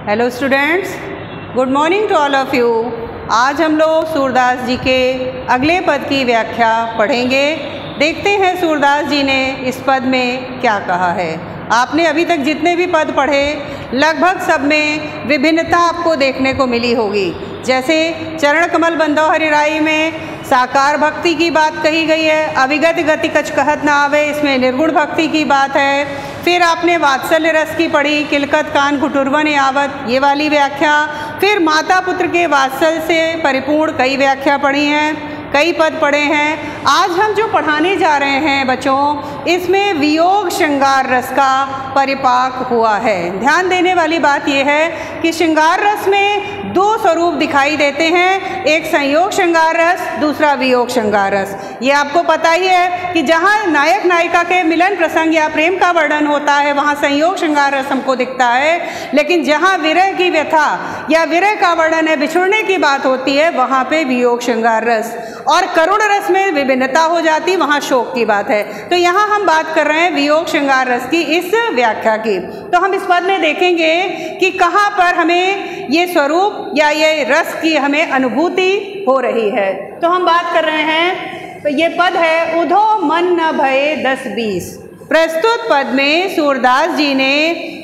Hello students, good morning to all of you. आज हम लोग सूरदास जी के अगले पद की व्याख्या पढ़ेंगे। देखते हैं सूरदास जी ने इस पद में क्या कहा है। आपने अभी तक जितने भी पद पढ़े लगभग सब में विभिन्नता आपको देखने को मिली होगी। जैसे चरण कमल बंधो हरिराई में साकार भक्ति की बात कही गई है, अविगत गति कछ कहत ना आवे, इसमें निर्गुण भक्ति की बात है। फिर आपने वात्सल्य रस की पढ़ी, किलकत कान घुटुरवन आवत, ये वाली व्याख्या। फिर माता पुत्र के वात्सल्य से परिपूर्ण कई व्याख्या पढ़ी हैं, कई पद पढ़े हैं। आज हम जो पढ़ाने जा रहे हैं बच्चों, इसमें वियोग श्रृंगार रस का परिपाक हुआ है। ध्यान देने वाली बात यह है कि श्रृंगार रस में दो स्वरूप दिखाई देते हैं, एक संयोग श्रृंगार रस, दूसरा वियोग श्रृंगार रस। ये आपको पता ही है कि जहाँ नायक नायिका के मिलन प्रसंग या प्रेम का वर्णन होता है वहाँ संयोग श्रृंगार रस हमको दिखता है, लेकिन जहाँ विरह की व्यथा या विरह का वर्णन है, बिछुड़ने की बात होती है, वहाँ पे वियोग श्रृंगार रस। और करुण रस में विभिन्नता हो जाती, वहाँ शोक की बात है। तो यहाँ हम बात कर रहे हैं वियोग श्रृंगार रस की इस व्याख्या की। तो हम इस पद में देखेंगे कि कहाँ पर हमें ये स्वरूप या ये रस की हमें अनुभूति हो रही है। तो हम बात कर रहे हैं, तो ये पद है उधो मन न भये 10-20। प्रस्तुत पद में सूरदास जी ने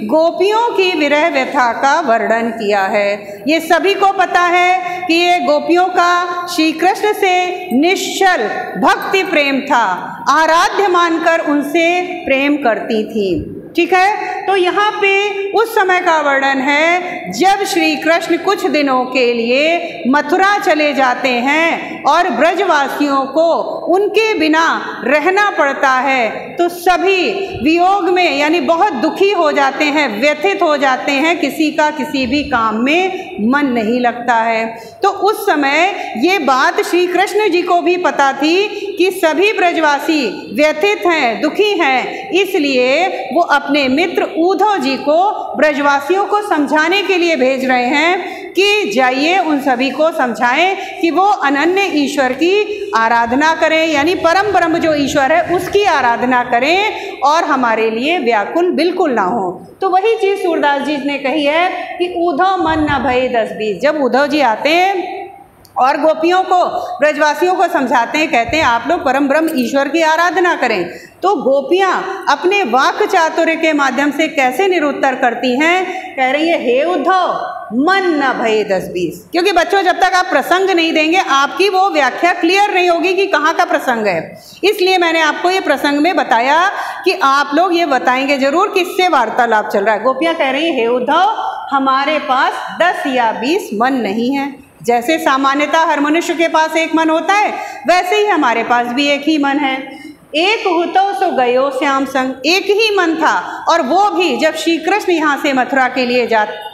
गोपियों की विरह व्यथा का वर्णन किया है। ये सभी को पता है कि ये गोपियों का श्री कृष्ण से निश्चल भक्ति प्रेम था, आराध्य मानकर उनसे प्रेम करती थी। ठीक है, तो यहाँ पे उस समय का वर्णन है जब श्री कृष्ण कुछ दिनों के लिए मथुरा चले जाते हैं और ब्रजवासियों को उनके बिना रहना पड़ता है, तो सभी वियोग में यानी बहुत दुखी हो जाते हैं, व्यथित हो जाते हैं, किसी का किसी भी काम में मन नहीं लगता है। तो उस समय ये बात श्री कृष्ण जी को भी पता थी कि सभी ब्रजवासी व्यथित हैं, दुखी हैं, इसलिए वो अपने मित्र उद्धव जी को ब्रजवासियों को समझाने के लिए भेज रहे हैं कि जाइए उन सभी को समझाएं कि वो अनन्य ईश्वर की आराधना करें, यानी परम ब्रह्म जो ईश्वर है उसकी आराधना करें और हमारे लिए व्याकुल बिल्कुल ना हो। तो वही चीज़ सूरदास जी ने कही है कि उद्धव मन न भये 10-20। जब उद्धव जी आते हैं और गोपियों को ब्रजवासियों को समझाते हैं, कहते हैं आप लोग परम ब्रह्म ईश्वर की आराधना करें, तो गोपियां अपने वाक् चातुर्य के माध्यम से कैसे निरुत्तर करती हैं, कह रही है हे उद्धव मन न भये 10-20। क्योंकि बच्चों जब तक आप प्रसंग नहीं देंगे आपकी वो व्याख्या क्लियर नहीं होगी कि कहाँ का प्रसंग है। इसलिए मैंने आपको ये प्रसंग में बताया कि आप लोग ये बताएंगे जरूर किससे वार्तालाप चल रहा है। गोपियाँ कह रही है हे उद्धव हमारे पास 10 या 20 मन नहीं है। जैसे सामान्यतः हर मनुष्य के पास एक मन होता है, वैसे ही हमारे पास भी एक ही मन है। एक हुतो सो गयो श्याम संग, एक ही मन था, और वो भी जब श्री कृष्ण यहाँ से मथुरा के लिए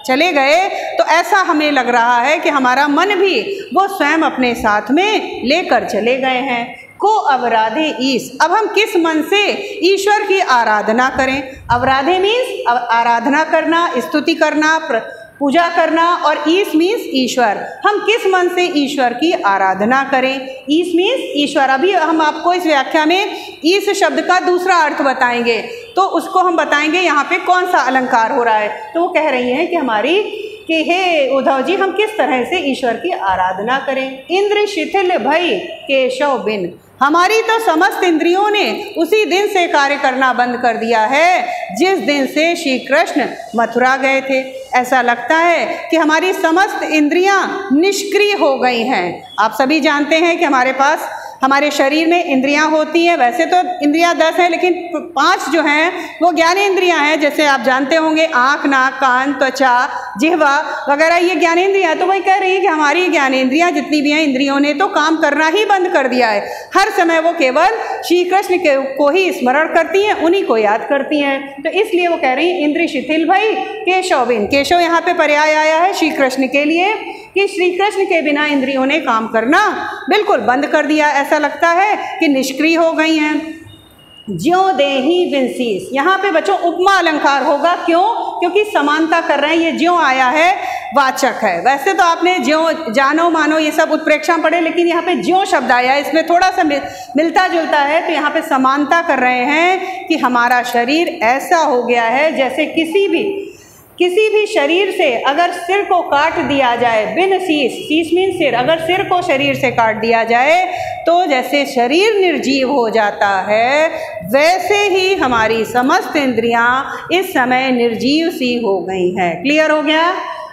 चले गए तो ऐसा हमें लग रहा है कि हमारा मन भी वो स्वयं अपने साथ में लेकर चले गए हैं। को अवराधे ईश, अब हम किस मन से ईश्वर की आराधना करें। अवराधे मीन्स आराधना करना, स्तुति करना, पूजा करना, और ईश मीन्स ईश्वर। हम किस मन से ईश्वर की आराधना करें। ईश मीन्स ईश्वर। अभी हम आपको इस व्याख्या में ईश शब्द का दूसरा अर्थ बताएंगे, तो उसको हम बताएंगे यहाँ पे कौन सा अलंकार हो रहा है। तो वो कह रही हैं कि हे उद्धव जी हम किस तरह से ईश्वर की आराधना करें। इंद्र शिथिल भई केशव बिन, हमारी तो समस्त इंद्रियों ने उसी दिन से कार्य करना बंद कर दिया है जिस दिन से श्री कृष्ण मथुरा गए थे। ऐसा लगता है कि हमारी समस्त इंद्रियां निष्क्रिय हो गई हैं। आप सभी जानते हैं कि हमारे शरीर में इंद्रियां होती हैं। वैसे तो इंद्रियां 10 हैं, लेकिन 5 जो हैं वो ज्ञानेंद्रियां हैं। जैसे आप जानते होंगे आँख, नाक, कान, त्वचा, जिह्वा वगैरह ये ज्ञानेंद्रियां। तो वही कह रही है कि हमारी ज्ञानेंद्रियां जितनी भी हैं, इंद्रियों ने तो काम करना ही बंद कर दिया है। हर समय वो केवल श्री कृष्ण को ही स्मरण करती हैं, उन्हीं को याद करती हैं। तो इसलिए वो कह रही हैं इंद्र शिथिल भई केशव बिन। केशव यहाँ पे पर्याय आया है श्री कृष्ण के लिए कि श्री कृष्ण के बिना इंद्रियों ने काम करना बिल्कुल बंद कर दिया। ऐसा लगता है कि निष्क्रिय हो गई हैं। ज्यों देहि बिन शीस, यहाँ पे बच्चों उपमा अलंकार होगा। क्यों? क्योंकि समानता कर रहे हैं। ये ज्यों आया है वाचक है। वैसे तो आपने ज्यों, जानो, मानो ये सब उत्प्रेक्षा पढ़े, लेकिन यहाँ पे ज्यों शब्द आया है, इसमें थोड़ा सा मिलता जुलता है। तो यहाँ पे समानता कर रहे हैं कि हमारा शरीर ऐसा हो गया है जैसे किसी भी किसी भी शरीर से अगर सिर को काट दिया जाए, बिन शीश, शीश मीन सिर, अगर सिर को शरीर से काट दिया जाए तो जैसे शरीर निर्जीव हो जाता है, वैसे ही हमारी समस्त इंद्रियां इस समय निर्जीव सी हो गई हैं। क्लियर हो गया?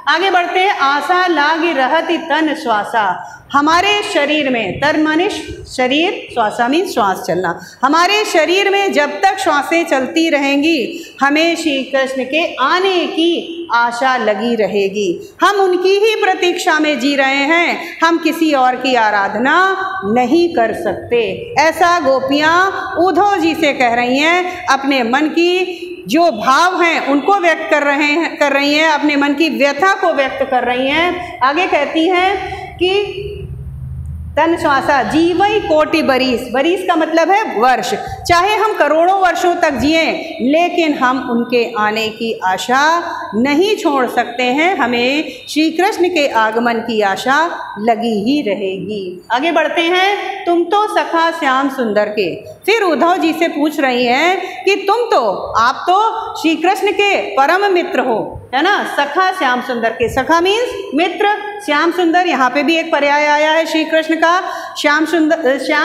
आगे बढ़ते हैं। आशा लागी रहती तन श्वासा, हमारे शरीर में, तन माने शरीर, श्वासा मीन श्वास चलना, हमारे शरीर में जब तक श्वासें चलती रहेंगी हमें श्री कृष्ण के आने की आशा लगी रहेगी। हम उनकी ही प्रतीक्षा में जी रहे हैं, हम किसी और की आराधना नहीं कर सकते। ऐसा गोपियाँ उद्धव जी से कह रही हैं, अपने मन की जो भाव हैं उनको व्यक्त कर रही हैं, अपने मन की व्यथा को व्यक्त कर रही हैं। आगे कहती हैं कि तन श्वासा जीवई कोटि बरीस, बरीस का मतलब है वर्ष, चाहे हम करोड़ों वर्षों तक जिए लेकिन हम उनके आने की आशा नहीं छोड़ सकते हैं, हमें श्री कृष्ण के आगमन की आशा लगी ही रहेगी। आगे बढ़ते हैं। तुम तो सखा श्याम सुंदर के, फिर उद्धव जी से पूछ रही हैं कि आप तो श्री कृष्ण के परम मित्र हो, है ना। सखा श्याम सुंदर के, सखा मीन्स मित्र, श्याम सुंदर यहाँ पे भी एक पर्याय आया है श्री कृष्ण का। श्याम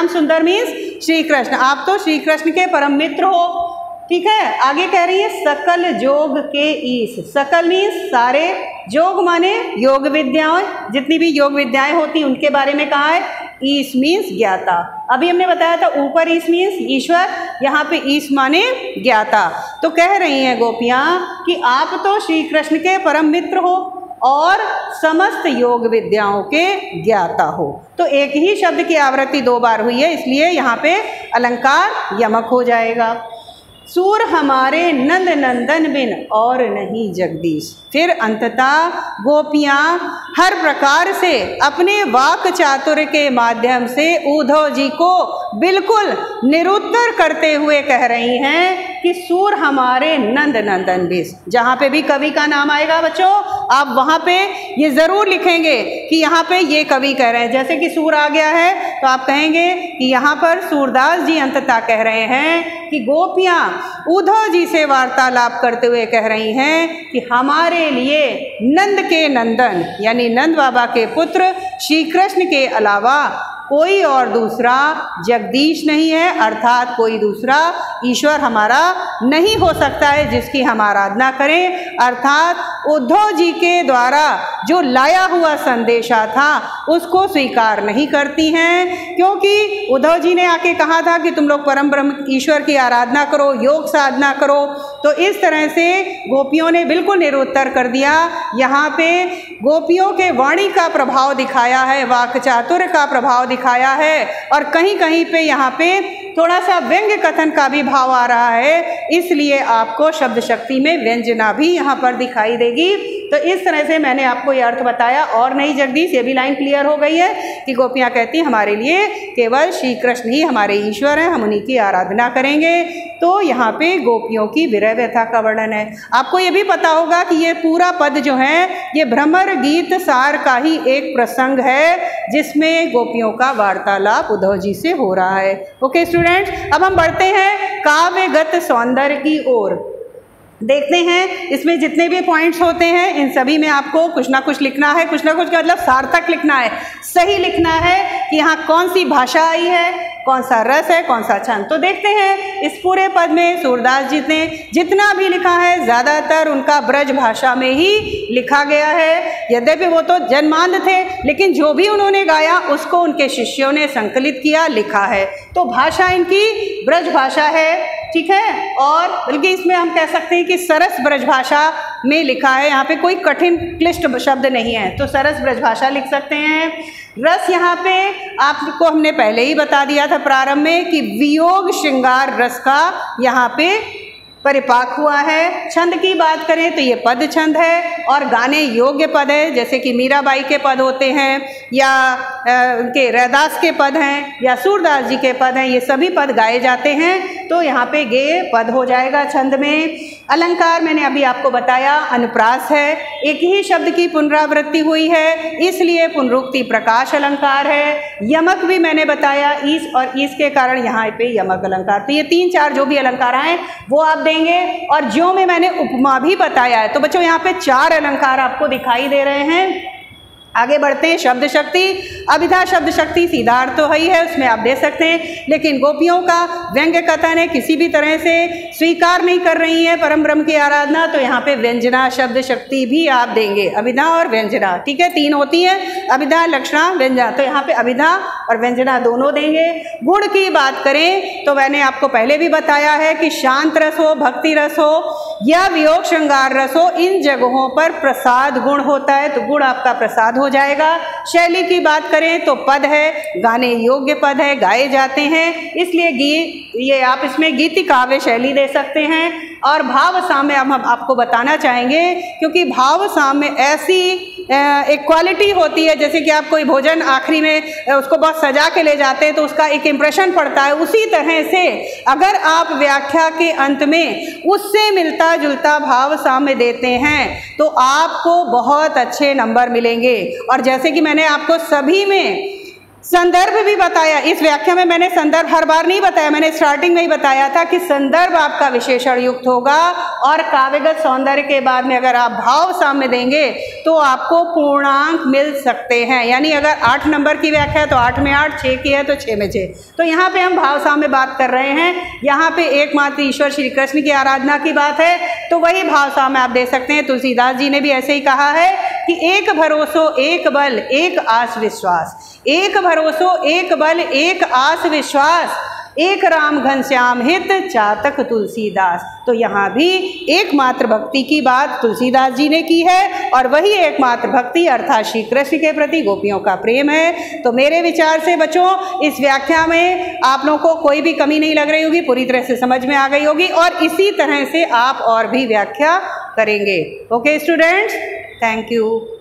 सुंदर मीन्स श्री कृष्ण, आप तो श्री कृष्ण के परम मित्र हो। ठीक है, आगे कह रही है सकल जोग के ईश, सकल मीन्स सारे, जोग माने योग विद्याएं, जितनी भी योग विद्याएं होती उनके बारे में कहा है। ईश मीन्स ज्ञाता, अभी हमने बताया था ऊपर ईश मीन्स ईश्वर, यहाँ पे ईश माने ज्ञाता। तो कह रही हैं गोपियाँ कि आप तो श्री कृष्ण के परम मित्र हो और समस्त योग विद्याओं के ज्ञाता हो। तो एक ही शब्द की आवृत्ति 2 बार हुई है, इसलिए यहाँ पे अलंकार यमक हो जाएगा। सूर हमारे नंद नंदन बिन और नहीं जगदीश, फिर अंततः गोपियाँ हर प्रकार से अपने वाक चातुर्य के माध्यम से उद्धव जी को बिल्कुल निरुत्तर करते हुए कह रही हैं कि सूर हमारे नंद नंदन बिन। जहाँ पे भी कवि का नाम आएगा बच्चों, आप वहाँ पे ये ज़रूर लिखेंगे कि यहाँ पे ये कवि कह रहे हैं। जैसे कि सूर आ गया है तो आप कहेंगे कि यहाँ पर सूरदास जी अंततः कह रहे हैं कि गोपियाँ उद्धव जी से वार्तालाप करते हुए कह रही हैं कि हमारे लिए नंद के नंदन यानी नंद बाबा के पुत्र श्री कृष्ण के अलावा कोई और दूसरा जगदीश नहीं है, अर्थात कोई दूसरा ईश्वर हमारा नहीं हो सकता है जिसकी हम आराधना करें। अर्थात उद्धव जी के द्वारा जो लाया हुआ संदेशा था उसको स्वीकार नहीं करती हैं, क्योंकि उद्धव जी ने आके कहा था कि तुम लोग परम ब्रह्म ईश्वर की आराधना करो, योग साधना करो। तो इस तरह से गोपियों ने बिल्कुल निरुत्तर कर दिया। यहाँ पे गोपियों के वाणी का प्रभाव दिखाया है, वाक चातुर्य का प्रभाव दिखाया है, और कहीं कहीं पे यहाँ पे थोड़ा सा व्यंग्य कथन का भी भाव आ रहा है, इसलिए आपको शब्द शक्ति में व्यंजना भी यहाँ पर दिखाई देगी। तो इस तरह से मैंने आपको ये अर्थ बताया। और नहीं जगदीश, ये भी लाइन क्लियर हो गई है कि गोपियाँ कहती हमारे लिए केवल श्री कृष्ण ही हमारे ईश्वर हैं, हम उन्हीं की आराधना करेंगे। तो यहाँ पे गोपियों की विरह व्यथा का वर्णन है। आपको ये भी पता होगा कि ये पूरा पद जो है ये भ्रमर गीत सार का ही एक प्रसंग है, जिसमें गोपियों का वार्तालाप उद्धव जी से हो रहा है। ओके स्टूडेंट्स, अब हम बढ़ते हैं काव्यगत सौंदर्य की ओर। देखते हैं इसमें जितने भी पॉइंट्स होते हैं इन सभी में आपको कुछ ना कुछ लिखना है, कुछ ना कुछ मतलब सार्थक लिखना है, सही लिखना है कि यहाँ कौन सी भाषा आई है, कौन सा रस है, कौन सा छंद। तो देखते हैं इस पूरे पद में सूरदास जी ने जितना भी लिखा है ज़्यादातर उनका ब्रज भाषा में ही लिखा गया है। यद्यपि वो तो जन्मांध थे, लेकिन जो भी उन्होंने गाया उसको उनके शिष्यों ने संकलित किया, लिखा है। तो भाषा इनकी ब्रज भाषा है, ठीक है। और बल्कि इसमें हम कह सकते हैं कि सरस ब्रज भाषा में लिखा है, यहाँ पे कोई कठिन क्लिष्ट शब्द नहीं है, तो सरस ब्रज भाषा लिख सकते हैं। रस यहाँ पे आपको हमने पहले ही बता दिया था प्रारंभ में कि वियोग श्रृंगार रस का यहाँ पे परिपाक हुआ है। छंद की बात करें तो ये पद छंद है और गाने योग्य पद है, जैसे कि मीराबाई के पद होते हैं या उनके रैदास के पद हैं या सूरदास जी के पद हैं, ये सभी पद गाए जाते हैं, तो यहाँ पे गेय पद हो जाएगा छंद में। अलंकार मैंने अभी आपको बताया अनुप्रास है, एक ही शब्द की पुनरावृत्ति हुई है इसलिए पुनरुक्ति प्रकाश अलंकार है। यमक भी मैंने बताया, ईस और ईस के कारण यहाँ पे यमक अलंकार। तो ये 3-4 जो भी अलंकार आए वो आप देंगे। और ज्यों में मैंने उपमा भी बताया है। तो बच्चों यहाँ पे 4 अलंकार आपको दिखाई दे रहे हैं। आगे बढ़ते हैं। शब्द शक्ति, अभिधा शब्द शक्ति सीधा अर्थ तो ही है, उसमें आप दे सकते हैं, लेकिन गोपियों का व्यंग्य कथन है, किसी भी तरह से स्वीकार नहीं कर रही है परम ब्रह्म की आराधना, तो यहाँ पे व्यंजना शब्द शक्ति भी आप देंगे, अभिधा और व्यंजना। ठीक है, 3 होती है, अभिधा लक्षणा व्यंजना, तो यहाँ पे अभिधा और व्यंजना दोनों देंगे। गुण की बात करें तो मैंने आपको पहले भी बताया है कि शांत रस हो, भक्ति रस हो या वियोग श्रृंगार रस हो, इन जगहों पर प्रसाद गुण होता है, तो गुण आपका प्रसाद हो जाएगा। शैली की बात करें तो पद है, गाने योग्य पद है, गाए जाते हैं, इसलिए गीत, ये आप इसमें गीति काव्य शैली दे सकते हैं। और भाव साम्य हम आपको बताना चाहेंगे, क्योंकि भाव साम्य ऐसी एक क्वालिटी होती है, जैसे कि आप कोई भोजन आखिरी में उसको बहुत सजा के ले जाते हैं तो उसका एक इम्प्रेशन पड़ता है, उसी तरह से अगर आप व्याख्या के अंत में उससे मिलता जुलता भाव साम्य देते हैं तो आपको बहुत अच्छे नंबर मिलेंगे। और जैसे कि मैंने आपको सभी में संदर्भ भी बताया, इस व्याख्या में मैंने संदर्भ हर बार नहीं बताया, मैंने स्टार्टिंग में ही बताया था कि संदर्भ आपका विशेषण युक्त होगा। और काव्यगत सौंदर्य के बाद में अगर आप भाव साम्य देंगे तो आपको पूर्णांक मिल सकते हैं। यानी अगर 8 नंबर की व्याख्या है तो 8 में 8, 6 की है तो 6 में 6। तो यहाँ पे हम भाव साम्य बात कर रहे हैं। यहाँ पे एकमात्र ईश्वर श्री कृष्ण की आराधना की बात है तो वही भाव साम्य आप दे सकते हैं। तुलसीदास जी ने भी ऐसे ही कहा है कि एक भरोसो एक बल एक आस विश्वास, एक भरोसो एक बल एक आस विश्वास, एक राम घनश्याम हित चातक तुलसीदास। तो यहाँ भी एकमात्र भक्ति की बात तुलसीदास जी ने की है और वही एकमात्र भक्ति अर्थात श्री कृष्ण के प्रति गोपियों का प्रेम है। तो मेरे विचार से बच्चों इस व्याख्या में आप लोगों को कोई भी कमी नहीं लग रही होगी, पूरी तरह से समझ में आ गई होगी और इसी तरह से आप और भी व्याख्या करेंगे। Okay students, thank you.